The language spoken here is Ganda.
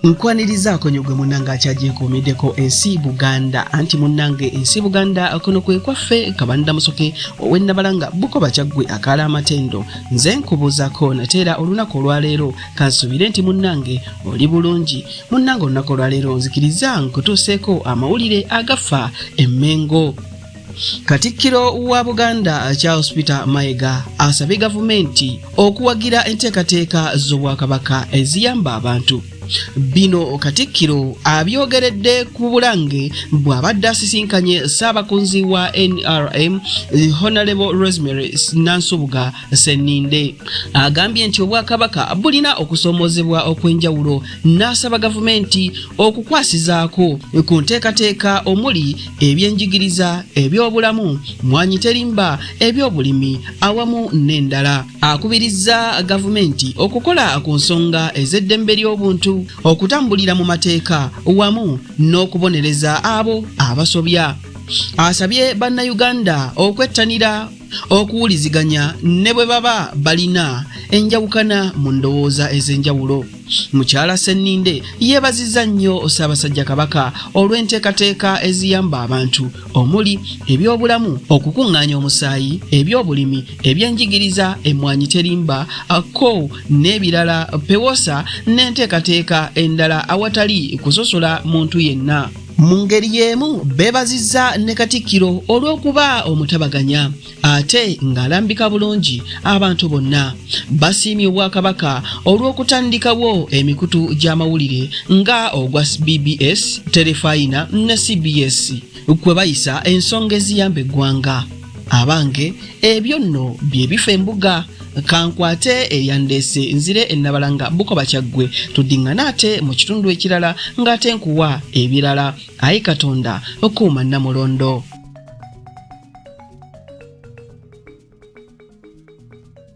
Nkwaniriza konyogwe munanga achaje nkumiddeko ensi Buganda anti munange ensi Buganda kono kwe kwaffe kabanda musoke owennabalanga Bukoba Kyaggwe akala amatendo nze nkubuzako natera olunaku olwaleero kansubire nti munange oli bulungi munange olunaku olwaleero nzikiriza nkutuuseeko amawulire agafa emmengo. Katikkiro wa Buganda Charles Peter Mayiga asabye gavumenti okuwagira enteekateeka z'Obwakabaka eziyamba abantu. Bino Katikkiro abyogeredde ku Bulange bw'abadde asisinkanye Ssaabakunzi wa NRM Honorable Rosemary Nansubuga Senninde. Agambye nti Obwakabaka bulina okusoomozebwa okw'enjawulo n'asaba gavumenti okukwasizaako ku nteekateeka omuli ebyenjigiriza, ebyobulamu, mwanyi terimba, ebyobulimi awamu n'endala. Akubirizza gavumenti okukola ku nsonga ez'eddembe ly'obuntu, okutambulira mu mateeka wamu n'okubonereza abo abasobya. Asabye bannayuganda okwettanira okuwuliziganya ne bwe baba balina enjawukana mu ndowooza ez'enjawulo. Mukyala Senninde yeebazizza nnyo Ssaabasajja Kabaka olw'enteekateeka eziyamba abantu omuli ebyobulamu, okukuŋŋaanya omusaayi, ebyobulimi, ebyenjigiriza, emmwanyi terimba, ko n'ebirala pewosa n'enteekateeka endala awatali kusosola muntu yenna. Mu ngeri y'emu beebazizza ne Katikkiro olw'okuba omutabaganya ate ng'alambika bulungi abantu bonna. Basiimye Obwakabaka olw'okutandikawo emikutu gy'amawulire nga ogwa BBS, Terefayina ne CBS kwe bayisa ensonga eziyamba eggwanga. Abange ebyo nno bye bifa embuga. Kankwate eyandeese nzire ennabalanga Bukoba Kyaggwe tuddingana ate mu kitundu ekirala ng'ate nkuwa ebirala. Ayi Katonda okuuma Namulondo.